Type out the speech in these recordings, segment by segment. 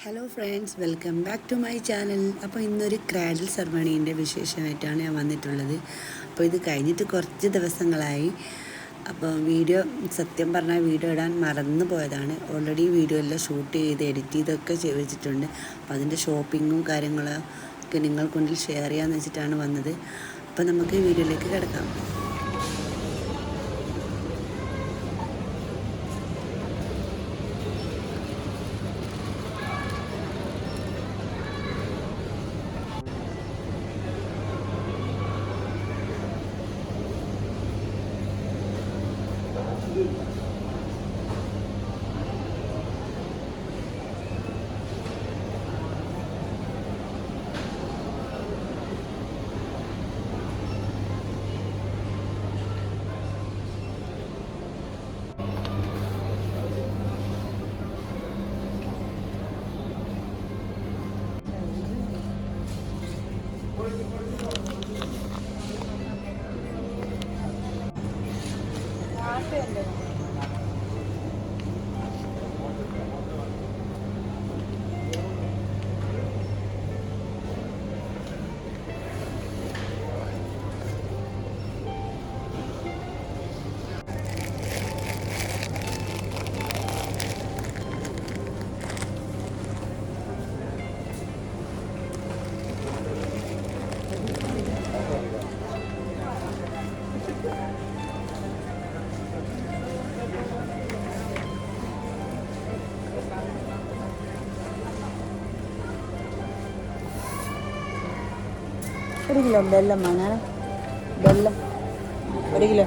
Hello friends, welcome back to my channel. അപ്പോൾ ഇന്നൊരു cradle സെർമണീൻ്റെ വിശേഷമായിട്ടാണ് ഞാൻ വന്നിട്ടുള്ളത്. അപ്പോൾ ഇത് കഴിഞ്ഞിട്ട് കുറച്ച് ദിവസങ്ങളായി. അപ്പോൾ സത്യം പറഞ്ഞാൽ വീഡിയോ ഇടാൻ മറന്നു പോയതാണ്. ഓൾറെഡി വീഡിയോ എല്ലാം ഷൂട്ട് ചെയ്ത് എഡിറ്റ് ചെയ്തൊക്കെ വെച്ചിട്ടുണ്ട്. അപ്പോൾ അതിൻ്റെ ഷോപ്പിങ്ങും കാര്യങ്ങളും ഒക്കെ നിങ്ങൾക്ക് മുന്നിൽ ഷെയർ ചെയ്യാമെന്ന് വെച്ചിട്ടാണ് വന്നത്. അപ്പോൾ നമുക്ക് വീഡിയോയിലേക്ക് കിടക്കാം. ഒരു കിലോ ബെല്ലം വാങ്ങാണ്. ബെല്ലം ഒരു കിലോ.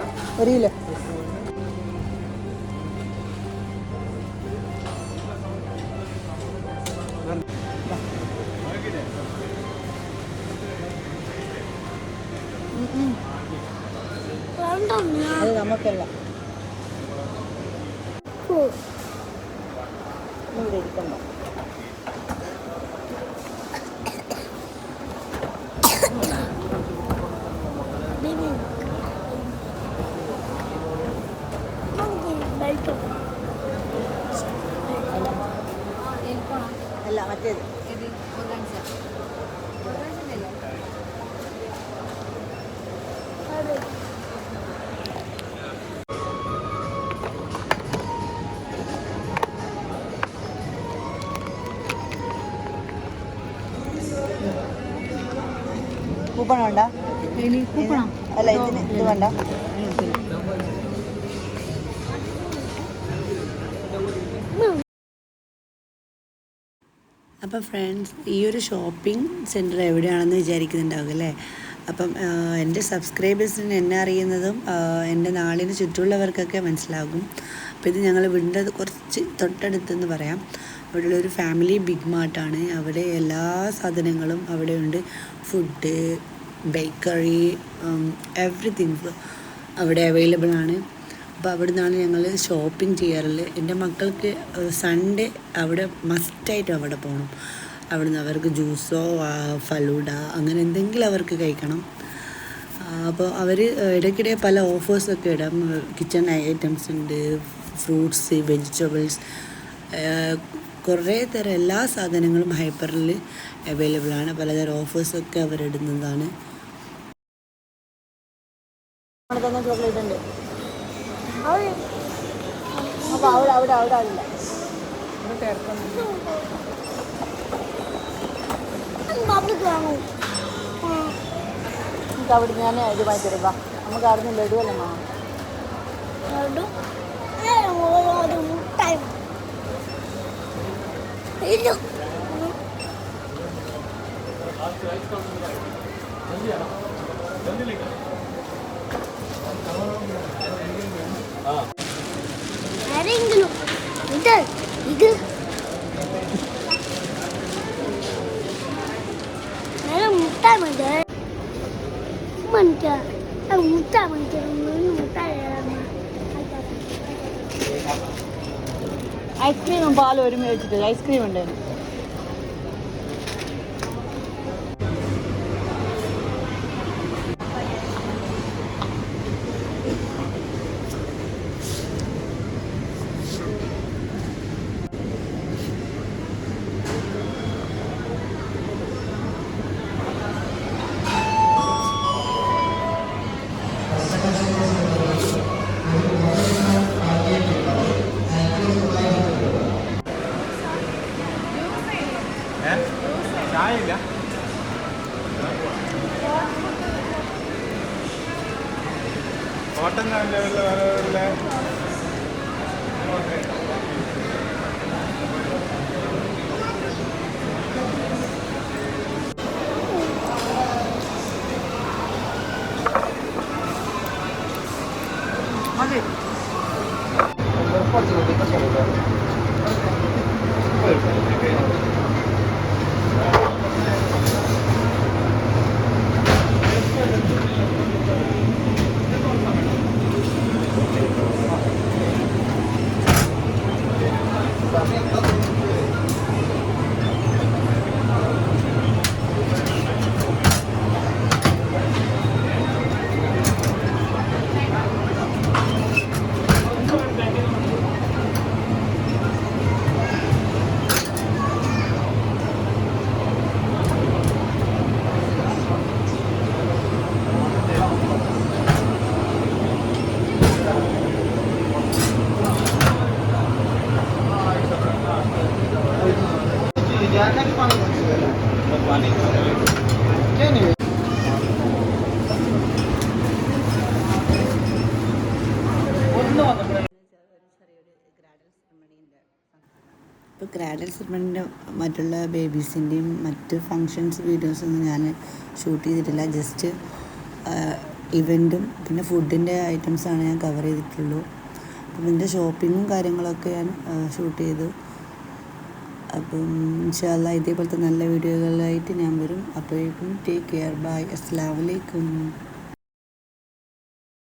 അത് നമുക്കല്ല, ഇവിടെ ഇരിക്കണ്ട. അല്ല, മറ്റേത് കൂപ്പൺ വേണ്ട. അല്ല, ഇത് വേണ്ട. അപ്പം ഫ്രണ്ട്സ്, ഈ ഒരു ഷോപ്പിംഗ് സെൻറ്റർ എവിടെയാണെന്ന് വിചാരിക്കുന്നുണ്ടാവും അല്ലേ. അപ്പം എൻ്റെ സബ്സ്ക്രൈബേഴ്സിന് എന്നെ അറിയുന്നതും എൻ്റെ നാടിന് ചുറ്റുമുള്ളവർക്കൊക്കെ മനസ്സിലാകും. അപ്പോൾ ഇത് ഞങ്ങൾ വീടിൻ്റെ കുറച്ച് തൊട്ടടുത്തെന്ന് പറയാം. അവിടെയുള്ളൊരു ഫാമിലി ബിഗ് മാർട്ടാണ്. അവിടെ എല്ലാ സാധനങ്ങളും അവിടെ ഉണ്ട്. ഫുഡ്, ബേക്കറി, എവറിത്തിങ് അവിടെ അവൈലബിൾ ആണ്. അപ്പോൾ അവിടെ നിന്നാണ് ഞങ്ങൾ ഷോപ്പിംഗ് ചെയ്യാറുള്ളത്. എൻ്റെ മക്കൾക്ക് സൺഡേ അവിടെ മസ്റ്റായിട്ടും അവിടെ പോകണം. അവിടുന്ന് അവർക്ക് ജ്യൂസോ ഫലൂഡ അങ്ങനെ എന്തെങ്കിലും അവർക്ക് കഴിക്കണം. അപ്പോൾ അവർ ഇടയ്ക്കിടെ പല ഓഫേഴ്സൊക്കെ ഇടാം. കിച്ചൺ ഐറ്റംസ് ഉണ്ട്, ഫ്രൂട്ട്സ്, വെജിറ്റബിൾസ്, കുറേ തരം എല്ലാ സാധനങ്ങളും ഹൈപ്പറിൽ അവൈലബിൾ ആണ്. പലതരം ഓഫേഴ്സൊക്കെ അവരിടുന്നതാണ്. ചോക്ലേറ്റ് ഉണ്ട്. അപ്പോൾ അവിടെ ആവില്ല. നമുക്ക് അവിടെ ഞാൻ ഇത് വാങ്ങിത്തരുക. നമുക്ക് അവിടെ നിന്ന് ലഡു അല്ല ആരെങ്കിലും ഇത് മുട്ടായി ഐസ്ക്രീമും പാലും ഒരുമിച്ച് വെച്ചിട്ട് ഐസ്ക്രീം ഉണ്ട്. ചായ ഇല്ല. കോട്ടൺ ലെവലിൽ വേറെ മതി. ഇപ്പോൾ ഗ്രാഡൽ സെറിമണിൻ്റെ മറ്റുള്ള ബേബീസിൻ്റെയും മറ്റ് ഫങ്ഷൻസ് വീഡിയോസൊന്നും ഞാൻ ഷൂട്ട് ചെയ്തിട്ടില്ല. ജസ്റ്റ് ഇവൻറ്റും പിന്നെ ഫുഡിൻ്റെ ഐറ്റംസാണ് ഞാൻ കവർ ചെയ്തിട്ടുള്ളൂ. അപ്പം ഇതിൻ്റെ ഷോപ്പിങ്ങും കാര്യങ്ങളൊക്കെ ഞാൻ ഷൂട്ട് ചെയ്തു. അപ്പം ഇൻഷാ അല്ലാഹ് ഇതേപോലത്തെ നല്ല വീഡിയോകളായിട്ട് ഞാൻ വരും. അപ്പോഴേക്കും ടേക്ക് കെയർ. ബൈ. അസ്സലാമു അലൈക്കും.